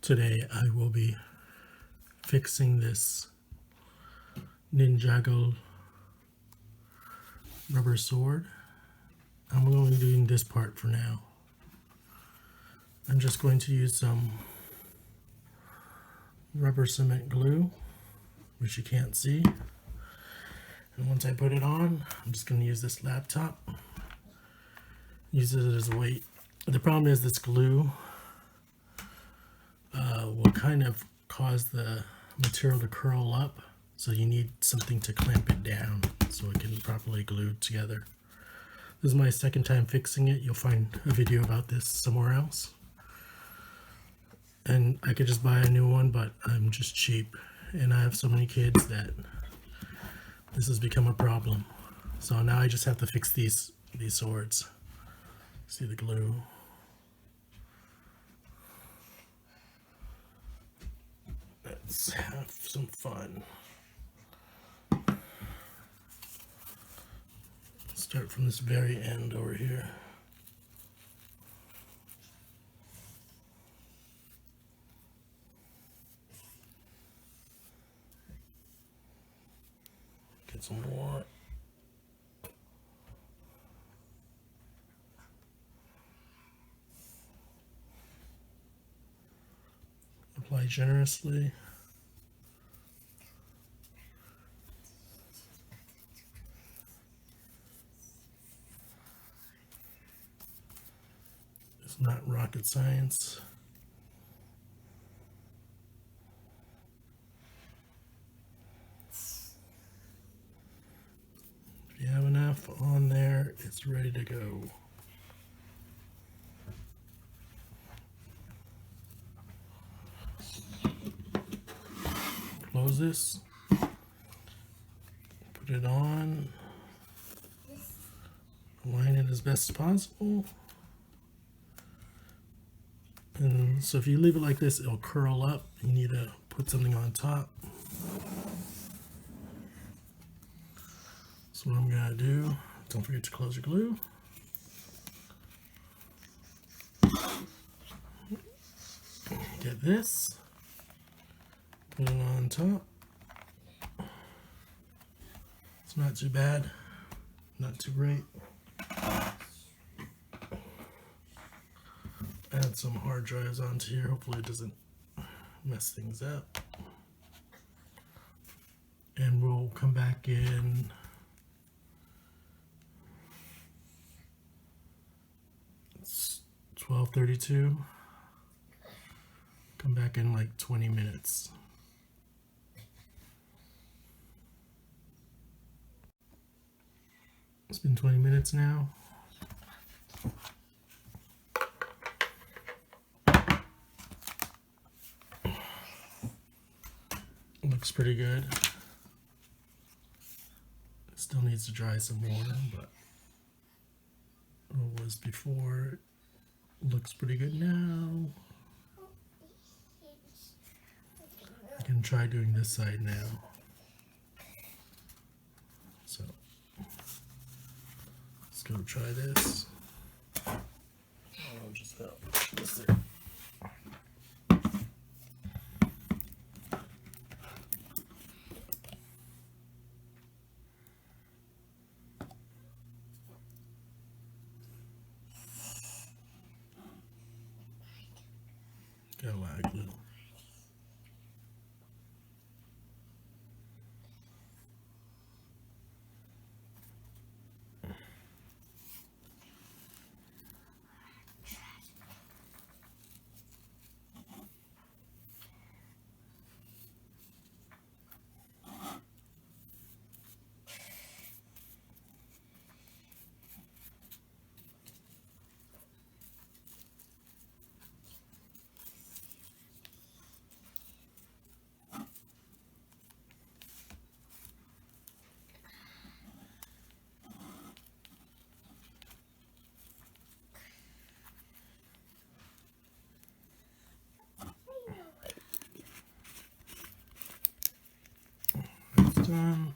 Today I will be fixing this Ninjago rubber sword. I'm only doing this part for now. I'm just going to use some rubber cement glue, which you can't see. And once I put it on, I'm just going to use this laptop, use it as a weight. The problem is this glue will kind of cause the material to curl up, so you need something to clamp it down so it can properly glue together. This is my second time fixing it. You'll find a video about this somewhere else. And I could just buy a new one, but I'm just cheap. And I have so many kids that this has become a problem. So now I just have to fix these swords. See the glue? Let's have some fun. Start from this very end over here. Get some more. Apply generously. It's not rocket science. If you have enough on there, it's ready to go. Close this, put it on, align it as best as possible. And so if you leave it like this, it'll curl up. You need to put something on top. So what I'm gonna do, don't forget to close your glue. Get this, put it on top. It's not too bad, not too great. Add some hard drives onto here. Hopefully it doesn't mess things up. And we'll come back in it's 12:32. Come back in like 20 minutes. It's been 20 minutes now. Looks pretty good. It still needs to dry some more, but it was before. It looks pretty good now. I can try doing this side now. So let's go try this. I'll just help this there. Got a lot of glue. Done.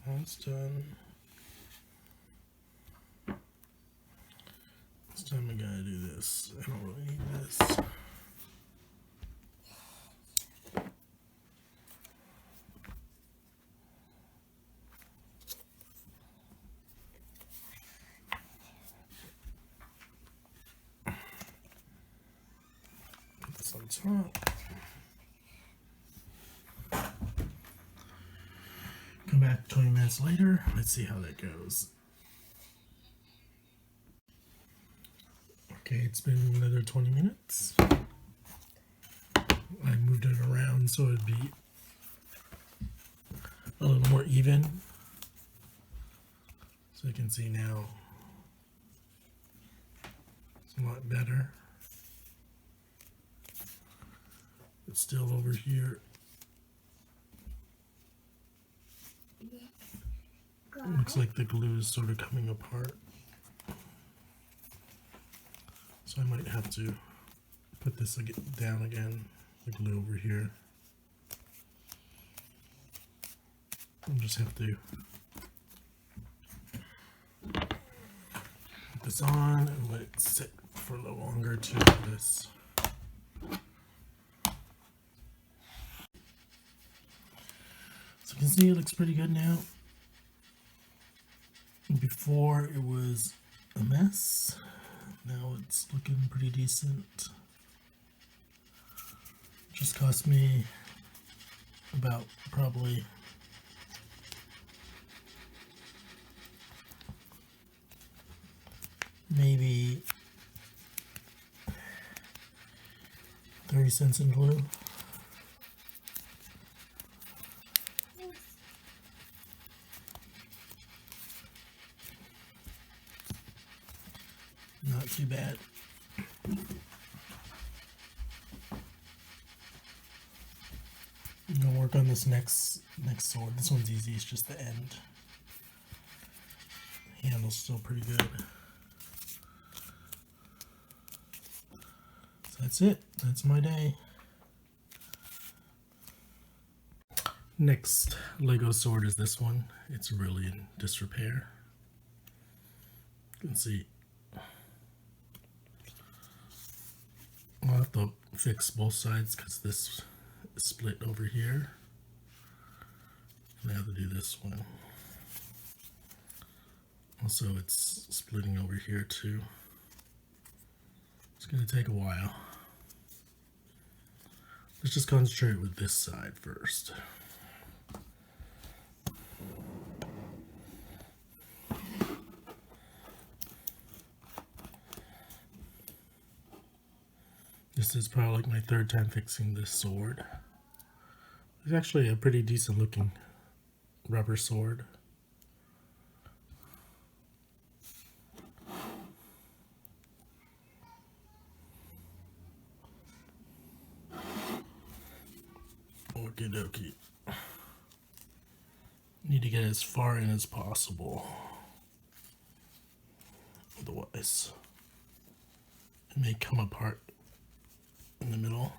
That's done. time I gotta do this. I don't really need this. Put this on top. Come back 20 minutes later. Let's see how that goes. Okay, it's been another 20 minutes. I moved it around so it'd be a little more even. So you can see now it's a lot better. It's still over here. It looks like the glue is sort of coming apart. So I might have to put this down again, the glue over here. I'll just have to put this on and let it sit for a little longer to do this. So you can see it looks pretty good now. Before it was a mess. Now it's looking pretty decent. Just cost me about probably maybe 30 cents in glue. Not too bad. I'm gonna work on this next sword. This one's easy, it's just the end. The handle's still pretty good. So that's it. That's my day. Next Lego sword is this one. It's really in disrepair. You can see I'll have to fix both sides because this is split over here. And I have to do this one. Also, it's splitting over here too. It's going to take a while. Let's just concentrate with this side first. This is probably like my third time fixing this sword. It's actually a pretty decent looking rubber sword. Okie dokie. Need to get as far in as possible. Otherwise, it may come apart in the middle.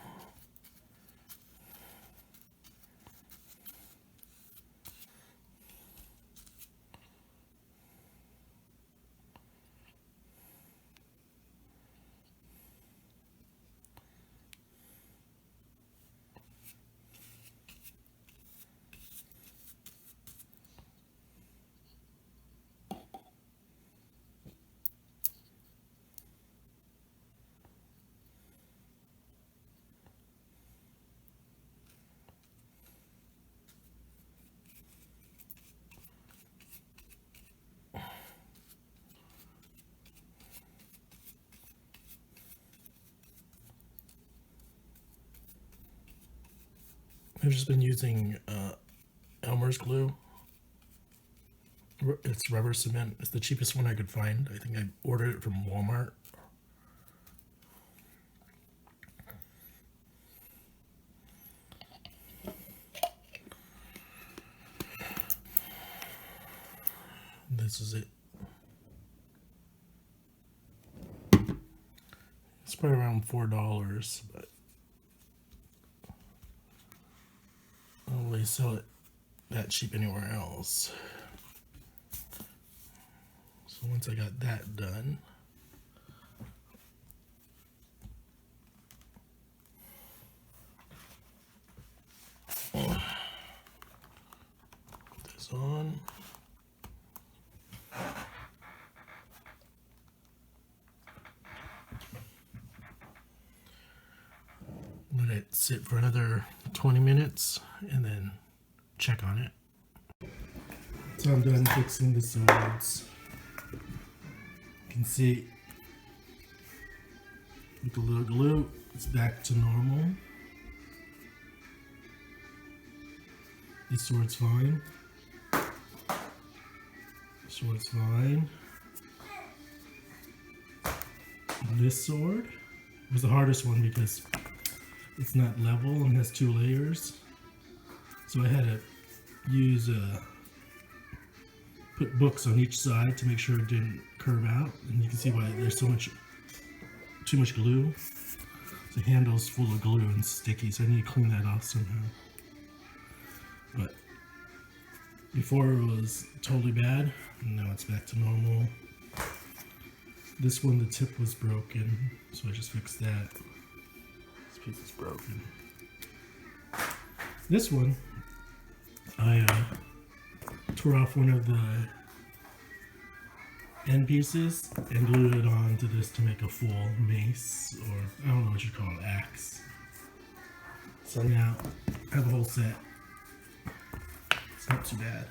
I've just been using Elmer's glue. It's rubber cement. It's the cheapest one I could find. I think I ordered it from Walmart. This is it. It's probably around $4, but I don't really sell it that cheap anywhere else. So once I got that done, sit for another 20 minutes and then check on it. So I'm done fixing the swords. You can see with a little glue, it's back to normal. This sword's fine. This sword's fine. And this sword was the hardest one because it's not level and has 2 layers. So I had to use put books on each side to make sure it didn't curve out. And you can see why there's too much glue. The handle's full of glue and sticky, so I need to clean that off somehow. But before it was totally bad, and now it's back to normal. This one, the tip was broken, so I just fixed that. This piece is broken. This one, I tore off one of the end pieces and glued it onto this to make a full mace, or I don't know what you call it, axe. So now I have a whole set. It's not too bad.